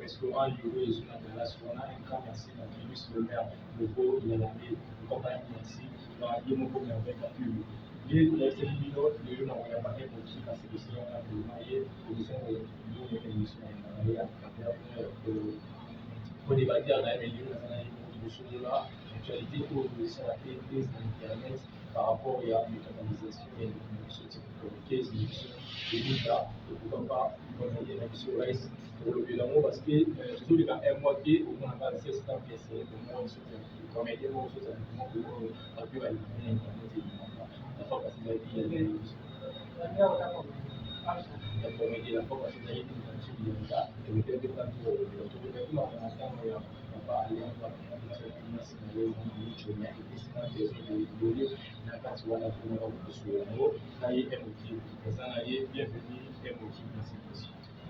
restaurant Yoro et Zuna de la Suana, un grand merci à Philippe le maire de Beau, de l'année, de compagnie, merci. Dans la vie, mon premier avec la pub. Les séminaires, les gens ont un paquet pour qui passer des séances à vous marier, pour vous faire une émission à pour débattre à la milieu, de là, l'actualité pour la prise d'Internet par rapport à la mécanisation et ce type de caisse, et l'État, pourquoi pas, on a une émission pour le bilan, parce que toujours les gars, un mois qui, au moins, on va essayer de faire au moins, comme il y a des choses à dire, on peut aller dans Internet et la fois parce qu'il y a des émissions. La formation, la formation d'ailleurs, c'est une chose et le fait de faire pour le on va aller en va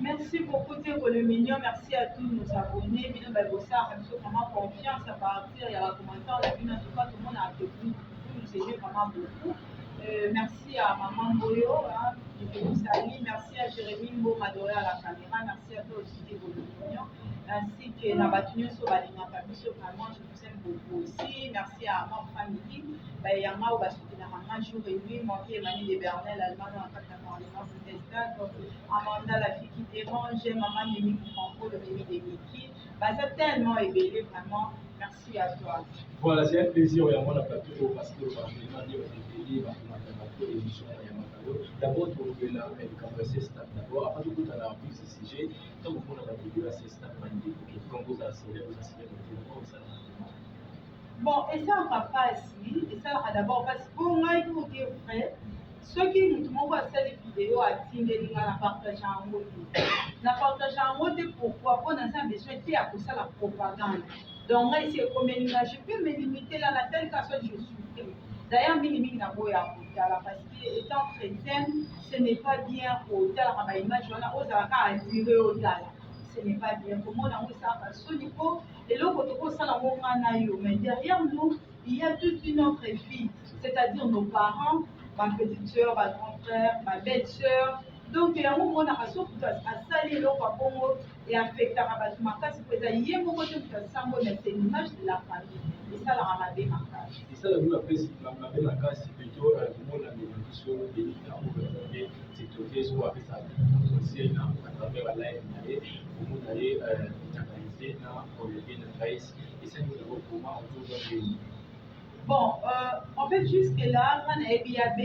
merci beaucoup Théo le mignon, merci à tous nos abonnés. Nous avons vraiment confiance à partir il y a la commentaire, en tout cas tout le monde a apprécié, nous aider vraiment beaucoup. Merci à Maman Boyo, hein, qui vous salue. Merci à Jérémy Mbo Madoré à la caméra. Merci à toi aussi, Théo le mignon. Ainsi que Nabatunyo Sobalina Kabiso, vraiment, je vous aime beaucoup aussi. Merci à ma famille. Yama Obasukina Maman, jour et nuit, mon pied Emmanuel de Bernel, Allemand, en fait, Amanda, la fille qui dérange, Maman Mimi Franco, le bébé de Miki. C'est tellement éveillé, vraiment. Merci à toi. Voilà, c'est un plaisir, il y a mon plateau parce que je vais l'émission d'abord, vous pouvez la converser d'abord, après tout, vous avez vu ce sujet, donc vous pouvez la assistance comme vous assirez, comme ça. Bon, et ça va pas ici, et ça va d'abord parce que pour moi, il faut dire vrai, ceux qui nous voient cette vidéo à Tindelinga, la partager en mode. La partager en mode, pourquoi? Pour nous, un besoin de faire pour ça la propagande. Donc, là, c'est comme je peux me limiter là, la telle personne, je suis. D'ailleurs, minimum n'a pas parce que étant chrétienne, ce n'est pas bien au tel à image, on a osé à dire au tel. Ce n'est pas bien. Comment on a osé à ce niveau et l'autre côté, ça la mais derrière nous, il y a toute une autre vie, c'est-à-dire nos parents, ma petite soeur, ma grand frère, ma belle soeur. Donc, il y a un moment où on a salé l'eau et affecté à ma casse, il y a un moment où c'est l'image de la famille. Et ça, la ramade ma casse. Et ça, la casse, c'est plutôt le monde à l'émission de l'État où c'est toqué sur avec ça. Aussi, à travers la live, au monde d'aller organiser pour le bien de Grace. Et ça, nous avons comment on peut bon, en fait, jusque-là, on a BAB.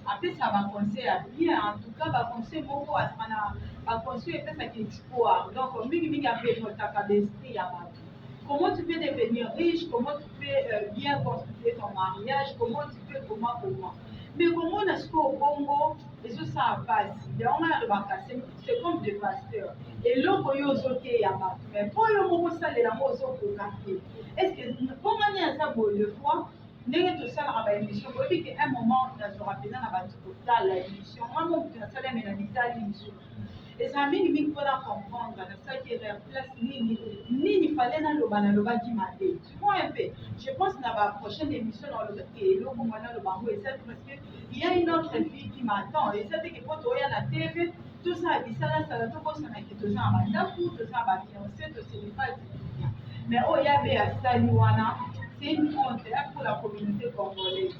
Après, ça va conseiller à bien. En tout cas, va conseiller beaucoup à conseiller ça qui espoir. Donc, mimi a fait notre d'esprit à comment tu peux devenir riche, comment tu peux bien constituer ton mariage, comment tu peux, comment. Mais comment on a ce qu'au Congo, et ça passe. On a le c'est comme des pasteurs. Et l'autre, il y a aussi mais pour le moment, ça, les amours sont pour café. Est-ce que, comment on a ça pour le fois? Ndenge tosalaka baémission boyebi ke un moment nazwaka mpenza na bato kotala émission mwa mobutu nasalami na mitali misu ezala mingimingi mpona comprendre nasalaki place nini fale naloba nalobaki mabe tu vois un peu je pense na baprochaine émission naloba ke eloko mwa naloba yango eza parce que il y a une autre vie qui m'attend eza te ke po toya na tv tosala bisalasala tokosanaki toza na bandako toza na bafiance toselepa bien mais oyo abe asali wana c'est une honte pour la communauté congolaise.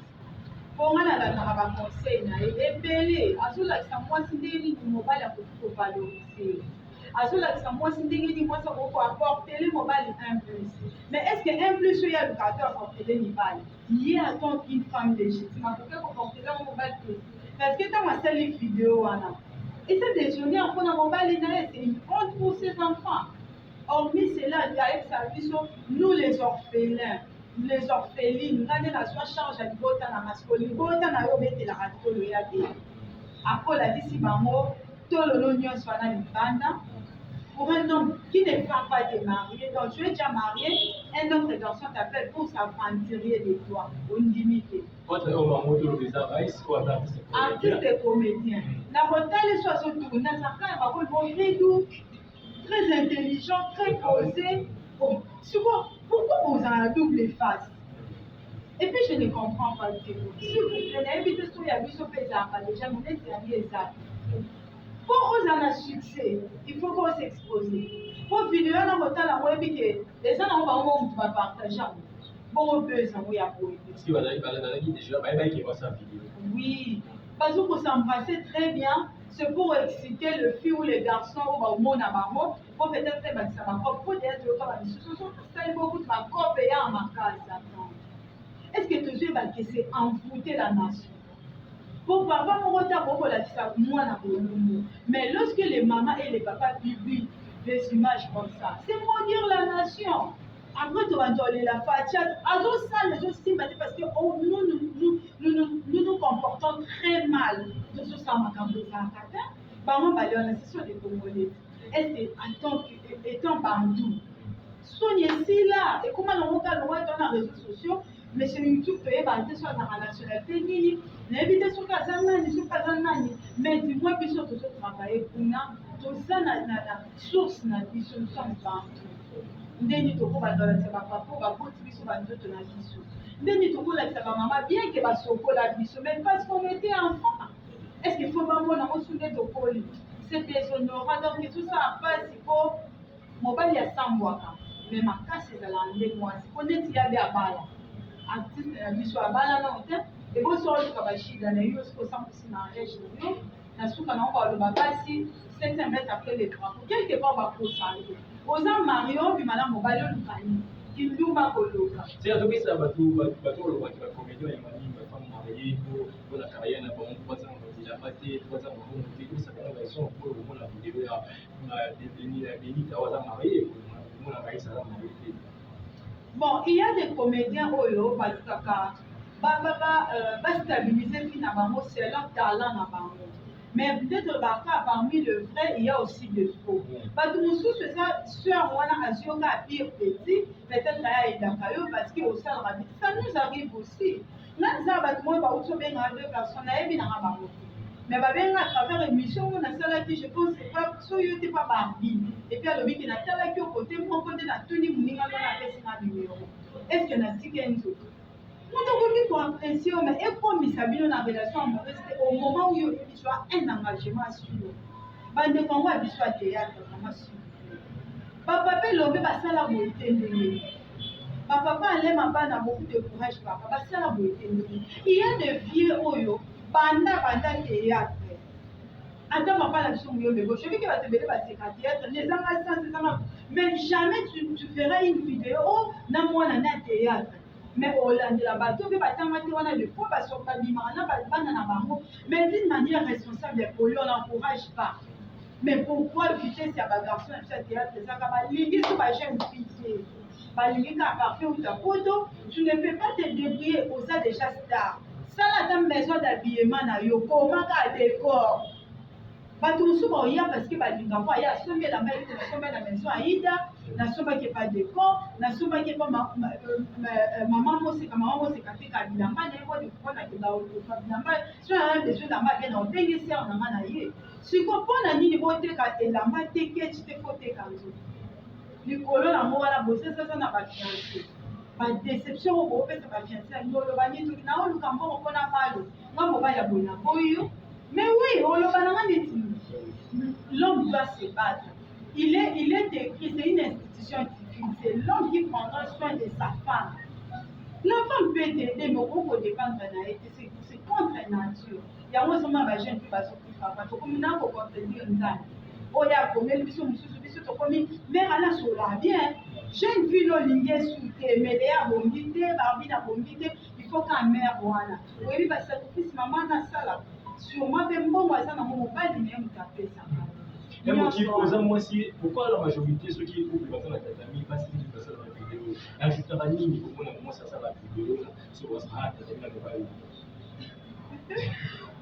Pour moi, la conseil, et azolakisa mwasi ndenge nini mobali akoki valoriser azolakisa mwasi ndenge nini mwasi akoki apportele mobali un plus mais est ce que un plus oyo alukaka to apportele mibali ye attend une femme légitime akoki koportele mobali plus parce que ntango asali vidéo wana eza désonnière mpona mobali na ye c'est une honte pour ses enfants hormis cela ayebisa biso nous les orphelins les orphelines, quand on a soit charge à l'ibota na mascoli, l'ibota na yo bete la ratolo ya de. Après la d'ici bango, tout le nom soit dans l'ibanda. Pour un homme qui ne peut pas te marier, donc tu es déjà marié, un autre garçon t'appelle pour s'aventurer de toi, une limite. Artiste comédien. La hôtel soit sur tourné, ça fait un peu très intelligent, très posé. Bon, souvent, pourquoi vous avez un double face? Et puis je ne comprends pas du tout. Si vous prenez un vidéo sur la vie, déjà, mon ex-ami est ça. Pour aux en a succès, il faut qu'on s'expose. Pour vidéo, on a monté la web que les gens ont partager. Bon, besoin, oui, à vous. Parce qu'il va déjà, qui voit sa vidéo. Oui, parce que pour s'embrasser très bien, c'est pour exciter le fille ou les garçons au monde à Mamo, pour peut-être faire ça ma propre, pour être le cas de ça, il faut beaucoup de ma propre et à ma case. Est-ce que tu sais que c'est envoûter la nation? Pour papa, mon retard, moi, mais lorsque les mamans et les papas publient des images comme ça, c'est maudire la nation. Après, tu vas donner la fatia. Alors ça, les autres stigmatisent parce que oh, nous comportons très mal. Nous sommes en train de faire un ce sont des Congolais. Est-ce que, étant bandou, soignez ici là, et comment on va dans les réseaux sociaux, mais c'est YouTube qui est basé sur la nationalité, l'invitation sur Kazanani, sur Kazanani, mais dis-moi que sur tout ce travail, pour nous, tout ça, la source, la dissolution de bandou. Ndeni tokoba dans la papa pour apporter biso bandoto na biso. Ndeni tokola la maman bien que basokola biso mais parce qu'on était enfant. Est-ce qu'il faut vraiment na osunde tokoli? C'est déshonorant donc tout ça passe pour mobile ya sambwaka. Mais ma casse est à l'endroit moi. Si on est ya bien bala. Artiste na biso abala na hotel et bon so ka bashida na yo ce que ça aussi na région. Na suka na on va basi 7 mètres après les drapeaux. Quelque part va pour ça. Oza Mario bimala mobile lukani kinduma koloka c'est à dire ça bateau le voit qui va comédien et mani va femme mariée pour la carrière n'a pas 3 ans il a passé 3 ans pour monter tout ça dans la version pour le monde la vidéo a défini la béni ta oza marié pour la mariée ça la mariée. Bon, il y a des comédiens oyo bazaka ba stabiliser fi na bango c'est leur talent na bango. Mais peut-être parmi le vrai, il y a aussi des faux. Parce que nous sommes sur un azioka à pire petit, peut-être parce qu'il y a aussi ça nous arrive aussi. Nous avons deux personnes, mais à travers l'émission, on a ça je pense que pas soyez pas Barbie. Et puis alors qui n'a pas qui au côté mon côté na tout ni muninga na numéro. Est-ce que na tikenzo? On doit apprécier, mais et comme il s'habille dans la relation amoureuse, au moment où tu as un engagement sur bande Congo a besoin de théâtre, comment sur papa peut l'homme passer la beauté de papa allait ma bande a beaucoup de courage, papa passer la beauté de il y a des vieux oyo banda théâtre. Attends, papa la vision mieux, mais je veux que va te mêler parce que théâtre, les enfants, mais jamais tu feras une vidéo, n'a moi na théâtre. Mais au land de la bateau, on a le fond parce qu'on a mais d'une manière responsable, on n'encourage pas. Mais pourquoi éviter ces garçons à théâtre, tu ne peux pas te débrouiller aux a déjà stars. Ça, là, tu as besoin d'habillement, comment un décor. Bato musuba oya parce que balinga kwa ya sombe la maison na maison aida na somba ke pas décor na somba ke pas maman mose katika bilamba na yebo de kona ke ba o bilamba so na besoin na ma bien na obenge ser na mana ye siko pona nini bote ka elamba teke chite kote kanzo likolo na mo wala bosesa na ba fiancé ba déception o bo pesa ba fiancé ngolo ba nini na o lukambo ko na malo ngamo ba ya bona boyo. Mais oui, l'homme doit se battre. Il est écrit, c'est une institution divine, c'est l'homme qui prendra soin de sa femme. La femme peut t'aider, mais on peut dépendre de elle, c'est contre nature. Il y a un moment où jeune qui va s'occuper de comme nous avons compris un oh, il y a combien de choses, mais elle a sur la bien. Jeune fille, l'olivier sous tes mêlés à bombiter, Barbie à bombiter, il faut qu'un mère voilà. Oui, parce que fils, maman, a ça là. Sûrement, même moi, ça n'a pas de même tapé ça. Pourquoi la majorité, ceux qui écoutent le la famille, passent une personne dans la vidéo, ajoutent à la ligne, comment ça la vidéo sur WhatsApp,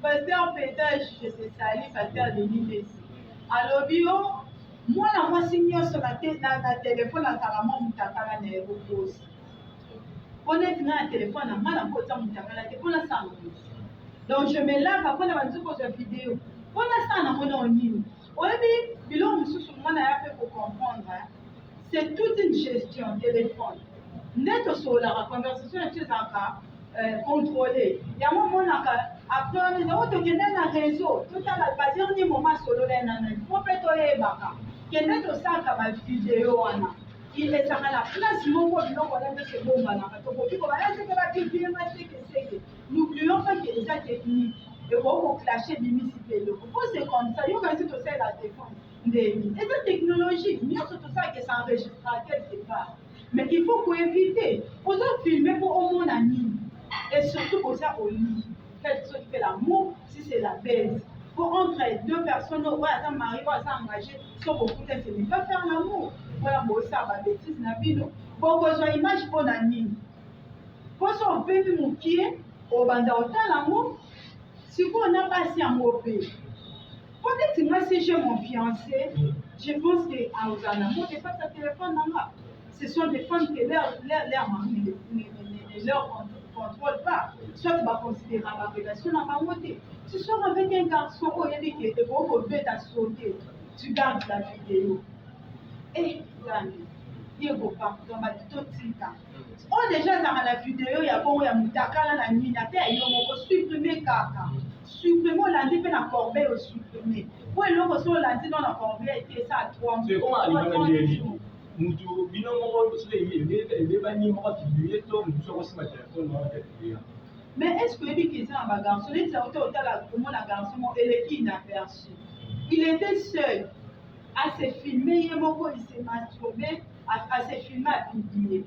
parce qu'en pétage, je te salue, parce qu'à l'unité. Alors, bio, moi, la moi, signe sur la téléphone, à Salamon, Moutakala, n'est repose. Honnêtement, un téléphone, à moi, la côte, Moutakala, c'est pour la santé. Donc je me lave après la vidéo. Pour l'instant, on a en ligne. Pour comprendre, c'est toute une gestion téléphone. Net sur la conversation est contrôlée. Il y a un moment après on est tokende na réseau totala badernier moment solo na nana fo mpe toyebaka kende tosalaka bavideo wana ezaka na place moko biloko wana mpe sebombanaka tokoki kobaya seke babibienga sekeseke n'oublions pas que eza technique ekoki koclashe bimisi mpe eloko po c'est comme ça yoka si tosalela défense ndeni eza technologie nyonso tosalaka esenregistra quelque part mais il faut koéviter ozofilme mpo omona nini et surtout koza olie ce qui fait l'amour, si c'est la baise. Pour entre deux personnes, ouais, ça marié, ouais, ça engagé, sur beaucoup de ce n'est pas faire l'amour. Voilà, bon, ça va bêtise, n'a pas bon, besoin image pour la nuit. Pour ça, on peut mon pied, au banda, autant l'amour, si on n'a pas si amour, peut-être moi, si j'ai mon fiancé, je pense qu'à aux amours, je passe à téléphone, ce sont des femmes qui leur mari ne leur contrôle pas. Soit tu vas considérer la relation dans ma montée. Tu sors avec un garçon, oh, il y a des qui vont à sauter. Tu gardes la vidéo. Et, il y a pas dans ma toute oh, déjà dans la vidéo, il y a bon, il y a Moutaka la nuit, il y a supprimer caca. Supprimer lundi, puis la corbeille au supprimer. Pour le ressort lundi dans la corbeille, et ça à 3 mois. C'est comment aller mutu bino moko sile ebebani moko publié to mutu okosi ma téléphone moko publié. Mais est-ce que lui qui est un garçon, il s'est comment la garçon est inaperçu. Il était seul à se filmer, il s'est masturbé, à se filmer, à publier.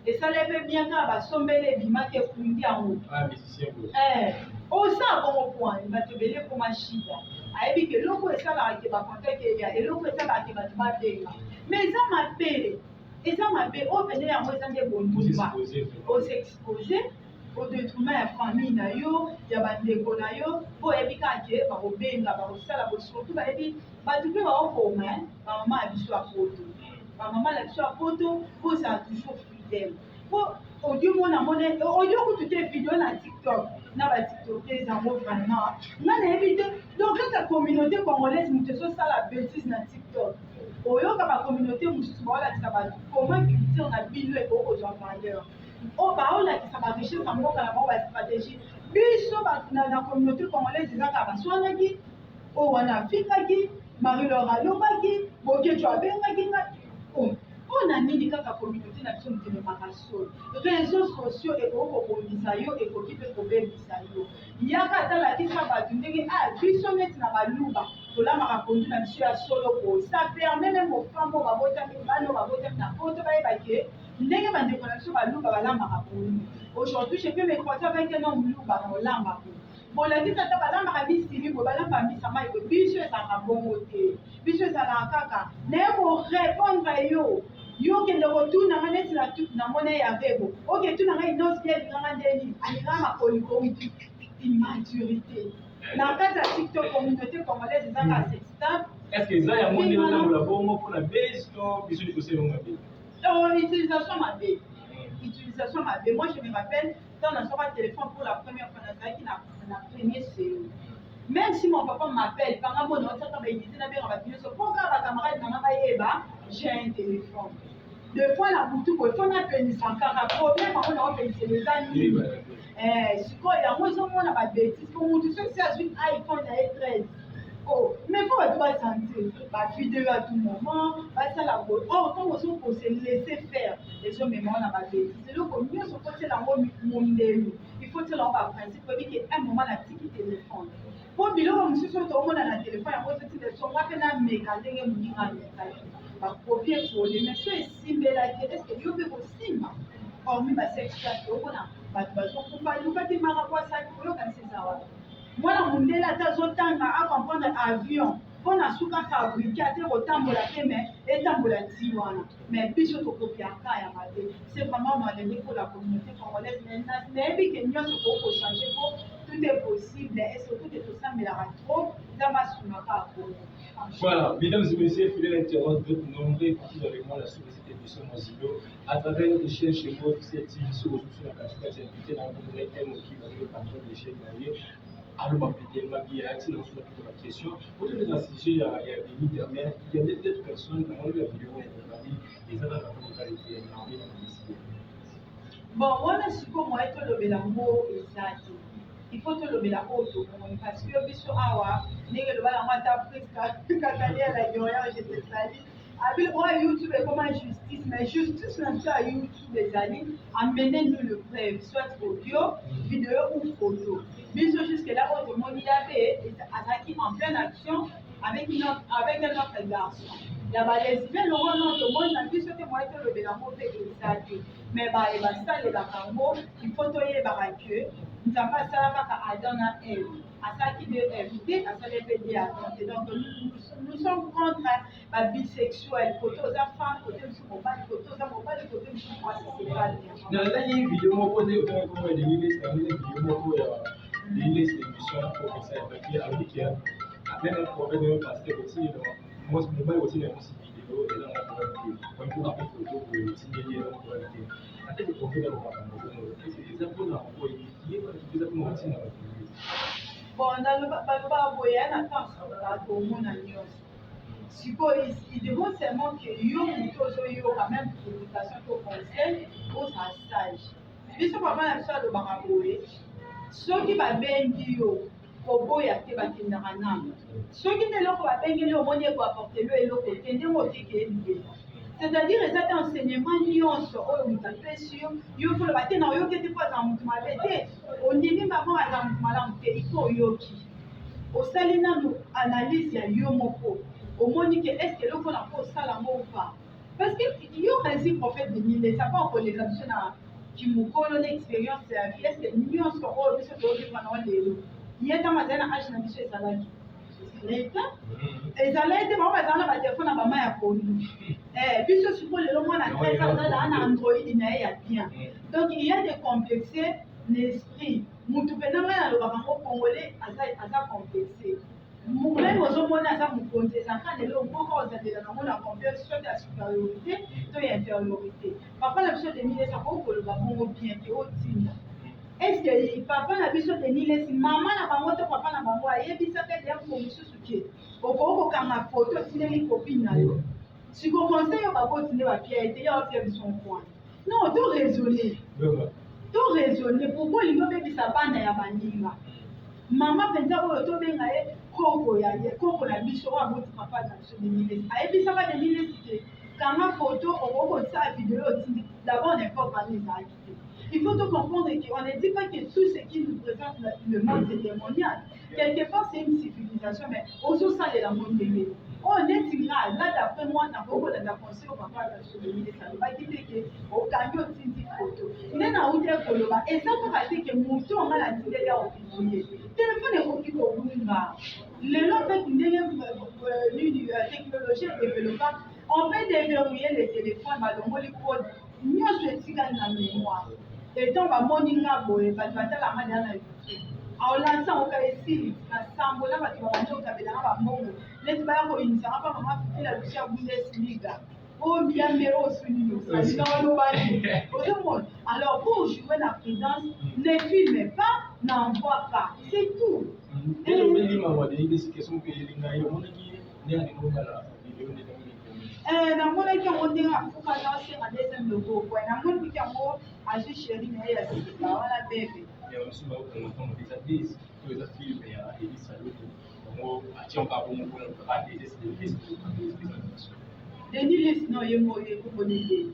Et ça l'avait bien quand il va sommer les bimas qui est fouillé en haut. Ah, mais c'est sûr. Au sein, bon point, il va te béler comme un chida. A dit que l'eau est ça là qui va compter qu'il y a, et l'eau est ça là qui va te battre. Mais ça m'appelle, et ça m'appelle, au venir à moi, ça me dit bon, au s'exposer, au détruire la famille, il y a des déconayo, pour éviter que par au bain, par au sale, par surtout, par éviter, par tout le monde au commun, par maman a vu sur la photo. Par maman a vu sur la photo, pour ça toujours fidèle. Pour au Dieu, mon amour, au Dieu, que tu t'es vidéo dans TikTok. Na ba TikTok les amours vraiment na éviter donc la communauté congolaise muteso ça la bêtise na TikTok oyo ka ba communauté mususu ba la tsaba comment culture na bino et au valeur o ba o la tsaba richesse na mboka na ba stratégie biso ba na communauté congolaise ezaka ba swanaki o wana fikaki Marie-Laure lobaki boke tu abengaki on a mis la communauté nationale de l'émaration. Réseaux sociaux et au Bisayo et au Kipé Bisayo. Il y a qu'à la qui s'en va du nez à Bissonnet Namalouba. Pour la maracondu, la monsieur à solo. Ça permet même aux femmes, on va voter, on va voter, on va voter, n'est pas de connexion à Louba, la maracondu. Aujourd'hui, je peux me croiser avec un homme Louba dans l'âme. Bon, la vie, ça t'a pas l'âme, si vous avez l'âme, ça m'a été bicheux, ça m'a bon côté. Bicheux, ça m'a caca. N'est pour répondre à yo. Yo ke le retour na manette la toute na monnaie ya vebo. OK, tu na une autre bien grand deni. Alira ma polycomité immaturité. Na kata TikTok communauté congolaise za ka stable. Est-ce que ça y a mon niveau dans la bombe pour la base to biso di conseil on appelle. Utilisation ma bé. Utilisation ma bé. Moi je me rappelle quand on a sorti le téléphone pour la première fois qui na premier c'est même si mon papa m'appelle, par rapport à notre travail, il dit on va finir ce programme, ma camarade, j'ai un téléphone. Deux fois la boutique, il faut appeler sans car problème, on a appelé les amis. Ce qu'on a, moi, on a des bêtises. Pour moi, tout ça, c'est un iPhone 13. Oh, mais il faut être santé. Ma vidéo à tout moment, ça la voix. Or, quand on se laisser faire, les gens, mais moi, on a ma bêtise. C'est le comme mieux, faut que la monde, il faut que l'on principe, pour qu'à un moment, la petite téléphone. Pour bilo msusu toomona na telefone yango toti de so ngaka na meka ndenge moninga meka bakopie kole mais so esimbelaki eske yo mpe kosimba hormis basexpert okona bato bazokufa lukaki maka kwasaki oyokanisi ezawa mwana mondele ata azotanga acomprendre avion mpo na suka fabrike ate kotambola te mais etambola ti wana mais biso tokopiaka ya mabe c'est vraiment malheureux pour la communauté congolaise nayebi ke nyonso kokochange po tout est possible et surtout que tout ça me la trop dans ma soumaka. Voilà, mesdames et messieurs, fidèles internautes, votre nombreux écoutez avec moi la sollicité émission Mozilo. À travers notre chaîne chez vous, cette émission sur la capacité d'inviter dans le M qui va nous parler des chaînes d'ailleurs. Alors, ma petite Maggie a accès dans la question. Pour les assister, il y a des internet, il y a d'autres personnes qui ont eu la vidéo et ça va la qualité dans bon, moi, je suis comme moi, le bélango et ça. il faut tolobela oyo tomoni parce que biso awa ndenge lobala ngo ata presque katalia yoya je te sali abi oyo youtube ekoma justice mais justice na biso ya youtube ezali amener nous le preuve soit audio vidéo ou photo biso jusque là oyo tomoni yabe azalaki en pleine action avec un autre garçon ya balesibien longo no tomoni na biso te moye tolobela ngo mpe eza te mais basalelaka yango il faut toyebaka ke nzambe asala kaka adam na eve asalaki de eve te asali mpe de adam te donc nous sommes contre babisexuel kote oza femme kote mosu mobali kote oza mobali kote mosu mwasi nazalaki video moko te otango elingi liste yango video moko ya liste émission professeur papier avec même un prophète de pasteur aussi moi mobile aussi na mosi video eza na prophète comme pour appeler photo pour utiliser le prophète ate le prophète dans le monde eza mpona koyie eza mpona kotina bon baloba boye na tansoka tomona nyonso sikoyo il demande seulement que yo moto ozoyoka même prédication to conseil oza sage biso papa na biso alobaka boye soki babengi yo koboya te bakendaka nano soki nde eloko babengeli omoni ekoaportelo eloko te ndenge otiki elibela c'est-à-dire eza te enseignement nyonso oyo moto apesi yo yo koloba te na oyoki te mpo aza motu mabe te ondimi bango aza motu malamu te ifo oyoki osali nano analyse ya yo moko omoni ke estce eloko na mpo osala ngo ou pas parce que yo resi prophète de mille ça pas okoleka biso na kimokolo na expérience ya vie estce nyonso oyo biso toyokima nango lelo ye ntango azali na age na biso ezalaki ezalaki te bango bazala na batelefone na bama ya pondu biso sikoyo lelo mwana tres azalaa na android na ye ya bien donc il y a des complexés l'esprit mutu mpena ngai nalobaka ngo congolais aza complexe même ozomona aza mokonzi ezaka lelo moko ozandela nango na complexe soit ya supériorité to ya infériorité papa na biso demilesa kokoloba bongo bien te otinda est-ce que papa na biso denilesi mama na bango to papa na bango ayebisaka liambo mosusu ke okoki kokanga foto otindeli copine na yo siko conseil oyo bakotinde bapia ete ya opia biso nkwana non to raisonner pourkoi olingi obebisa bana ya baninga mama mpenza oyo tobenga ye koko na biso oyo aboti papa na biso denilesi ayebisaka denilesi te kanga foto okoki kosala video otindi d'abord n'importe bana ezalaki te. Il faut te comprendre qu'on ne dit pas que tout ce qui nous présente le monde c'est démoniaque. Quelque part c'est une civilisation, mais aussi ça est la monde de l'île. On est là, d'après moi, on a beaucoup de conseils au papa de l'île, ça ne va pas dire qu'au camion de une photo. Il y a un autre coloba, et ça peut dire que mon tour on a la télé là au pilier. Téléphone est occupé au bout le long fait une technologie développée, on peut déverrouiller les téléphones, donc on les code. Nous sommes dans la mémoire. Etant bamoni nga boye bato batalanga deya na youtube aolansa oka esili na sambo na bato babandi okabelanga bambongo neti baya koyinisanga mpa mama fifila lusi ya bundesliga oyo miyambe oyo osuni osalinga walobani ozomona alors pour jouer na présence ne filme pas n'envoie pas c'est tout namonaki yango ndenge afuka na osenga deuxième logo kwe namonaki yango azwi sheri na ye ya sika wana bebe denilis no ye moye kokonele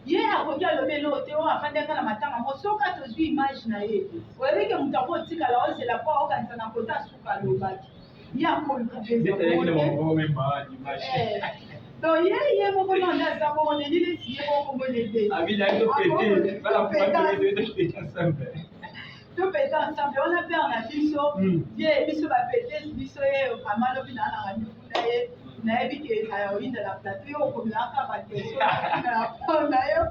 ye akoki alobeli oyo te oyo afandaka na matanga mo soki tozwi image na ye oyebike moto ako otikala ozela mpo aokanisa na kota asuka alobaki ye akoluka donc ye moko na nde aza bongo denilesi ye moko bonede topeta ensemble wana mpe na biso ye biso bapete biso ye vraiment lobi naa na randivu na ye nayebi ke oyindela plateau yo okomelaka bakestion na yo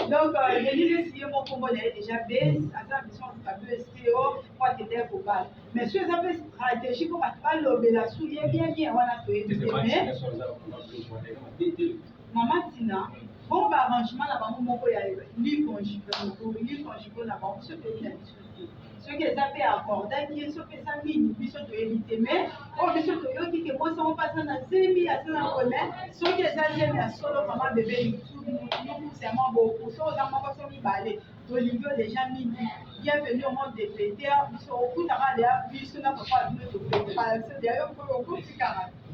donc denilesi ye moko mbo na ye déjà base aza biso babes te o po akende kobala mais so eza mpe stratégie mpo bato balobela su ye bien bien wana toyebi te mais mama tina bon baarrangement na bango moko ya lit conjugal na bango so toyebi na biso te soki eza mpe akordaki ye soki eza mingi biso toyebi te mais oyo biso toyoki ke mosango mpe aza na zemi aza na kole soki eza zemi ya solo mama bebe youtube nous seulement beaucoup so oza moko so mibale tolingi yo déjà mingi bienvenue au monde des péteurs. Ils sont au bout de ils sont là pour faire de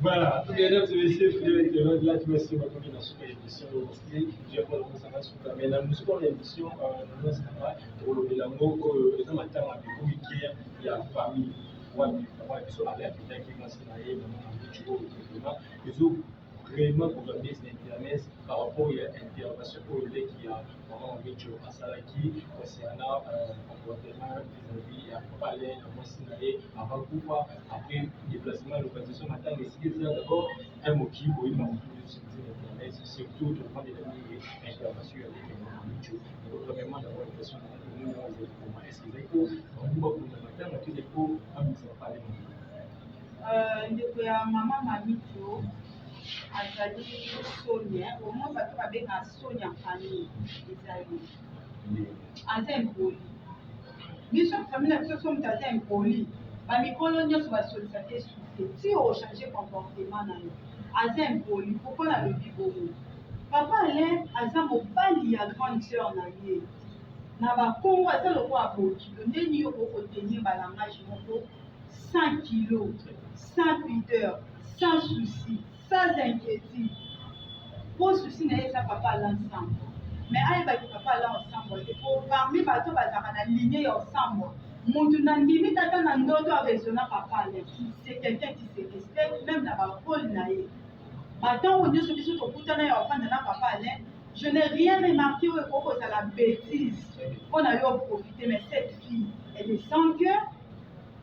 Voilà, mesdames et messieurs, fidèles internautes, là, tu merci beaucoup dans cette émission. J'ai pas le ça va se faire, mais dans notre émission, nous ça va pour le lango, les hommes attendent avec vous qui il y a famille. Ouais, ils sont allés à quelqu'un qui m'a signalé, vraiment, un petit peu ils ont vraiment programmé ces internet par rapport à l'intervention pour le qui a vraiment envie de passer à qui concernant comportement vis-à-vis à parler à moi signalé avant pouvoir après déplacement et localisation matin mais si c'est d'abord un mot qui pour une sur internet surtout de prendre des interventions avec les premièrement d'avoir une question de nous comment est-ce qu'ils écho on va pour le matin mais qu'ils écho à nous parler ndeko ya mama mamito azali sonia omoi bato babenga sonia famille ezali aza impoli biso famille na biso so moto aza impoli bamikolo nyonso basolisa te suite ti ochange comportement na yo aza impoli poko nalobi bongo papa alain aza mobali ya grande sœur na ye na bakongo aza lokola bokilo ndeni yo okotenir balangage moko 100 kilos, sans pudeur, sans souci, sans inquiétude. Pour souci, n'est pas papa l'ensemble. Mais aïe, papa l'ensemble. Pour parmi bateaux, bazarana lignée ensemble. Mon tunandimi tata nandoto a raisonné papa. C'est quelqu'un qui se respecte, même dans la rôle naïe. Maintenant, on dit ce qui se trouve dans la enfant de papa. Je n'ai rien remarqué au propos de la bêtise. On a eu à profiter, mais cette fille, elle est sans cœur.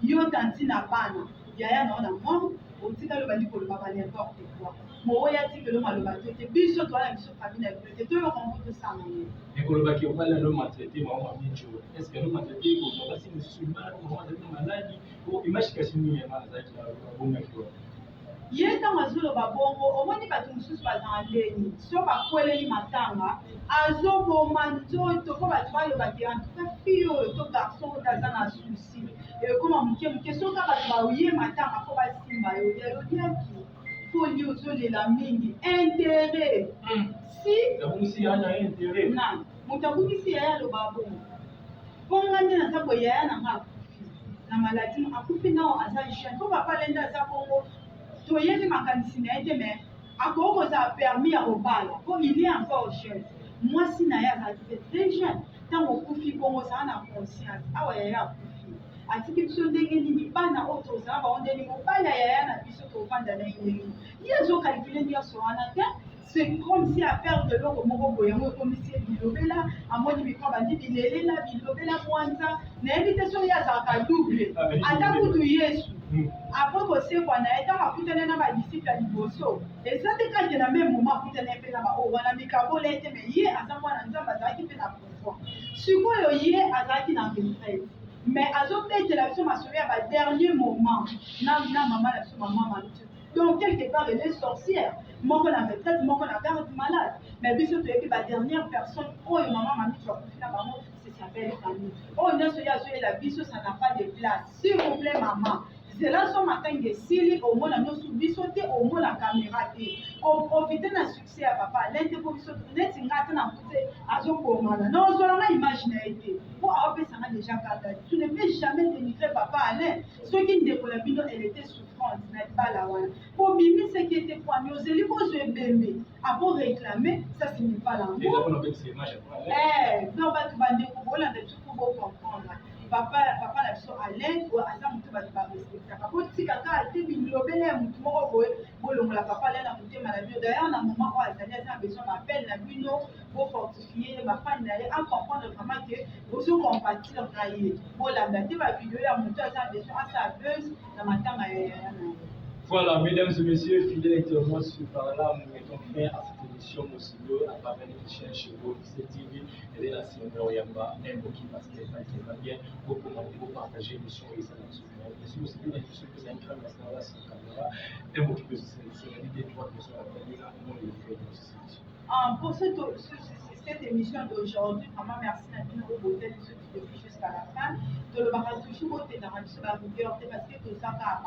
Yo tanti na bana yaya na ona mo otika lo bandi ko lo baba n'importe quoi mo ya ti que lo malo ba te biso to ala biso famille na biso to yo ko to sa na ye et ko lo ba ki o pala lo maltraité maman mincho est-ce que lo maltraité ko so ba si musulman ko ma de maladi ko imashika sini ya ma za ki la bonga ki ye ntango azoloba bongo omoni bato mosusu baza na ndeni so bakweleli matanga azoboma nzoto mpo bato balobaki antuka fille oyo to garçon oyo aza na susi ekoma moke moke soki bato baye matanga mpo basimba yo yalodiaki foli ozolela mingi intere si moto abungisi yaya aloba bongo mponga nde naza boye yaya nanga akufi na maladi akufi nao aza jeune mpo bapale nde aza bongo toyebi makanisi na ye te me akoki kozala permis ya kobala mpo il est encore jeune mwasi na ye azalaki te très jeune ntango okufi bongo ozala na conscience awa yaya akufi atiki biso ndenge nini bana oyo tozala bango ndeni mobali ya yaya na biso tovanda na ye ndenge ye azokalkule nyonso wana te c'est comme si aperdre eloko moko boye yango ekomisi ye bilobela amoni bikwa bandi bilelela bilobela mwanza nayebi te soki ye azalaka double ata kutu yesu apres kosekwa na ye ntango akutane na badisiple ya liboso eza te kake na meme moma akutane mpe na baoyo wana mikabola ete me ye aza mwana nzambe azalaki mpe na pouvoir sikoyo ye azalaki na retraite mais azobetela biso masolo ya badernier moment na mama na biso mama malutu donc quelque part elle est sorcière moko na retraite moko na garde malade mais biso toyebi badernire personne oyo mama mamitu akufi na bango c'est sa belle famille oyo nyonso ye azoyela biso ça n'a pas de place s'il vous plaît maman zela so matanga esili omona nyonso biso te omona caméra te oprofite na succès ya papa lente mpo biso neti nga te na kute azokomana na ozolanga image na ye te mpo aopesanga déjà kaka tu ne peux jamais dénigrer papa alain soki ndeko na bino elle était souffrante na libala wana mpo bimi seki ete kwami ozeli kozwa ebembe apo réclamer ça ce n'est pas lango donc bato bandeko bolanda biso mpo bocomprendre papa na biso alain aza motu bato barespectaka po tika kaka te bilobele ya motu moko boye bolongola papa alain na motema na bino d'ailleurs na moment oyo azali aza na besoin bapele na bino bofortifie bafani na ye acomprendre vraiment ke bozocompatir na ye bolanda te bavideo ya motu aza na besoin asa buse na matanga ya yaya na ye. Voilà, mesdames et messieurs, fidèles internautes, par là, nous mettons fin à cette émission aussi à travers les chaînes chez vous, CTV, et la Seigneur Yamba, un mot qui passe très bien, vous commentez, vous partagez l'émission et ça nous souvient. Et si vous savez l'émission que vous avez créée, là, sur la caméra, un mot qui peut se sélectionner, des trois personnes à venir, là, nous le faisons dans cette émission. Pour cette émission d'aujourd'hui, vraiment merci Nadine au beauté de ceux qui depuis jusqu'à la fin. De le barrage toujours au thé dans la rigueur, parce que tout ça va.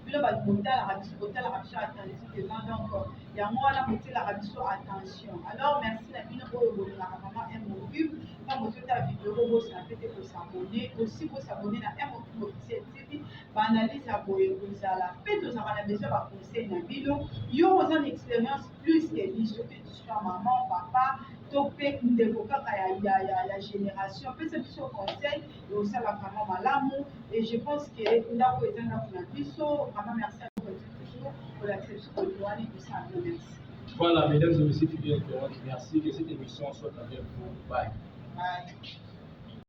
Puis là, le beauté à la radio, beauté à la radio, à la télévision, donc yango wana kotielaka biso attention. Alors merci na bino oyo bolingaka mama MOCube ntango totala video bosana mpe te kosabone aussi kosabone na MOCube officiel TV baanalyse ya boye kozala mpe tozalaka na besoin baconseil na bino yo oza na expérience plus que biso te tisua maman papa to mpe ndeko kaka ya génération opesa biso conseil osala vraiment malamu et je pense que ndako eza ndako na biso vraiment merci à vous toujours pour l'acceptation de Joanne et tout ça merci. Voilà, mesdames et messieurs, fidèles internautes, merci que cette émission soit avec vous. Bye. Bye.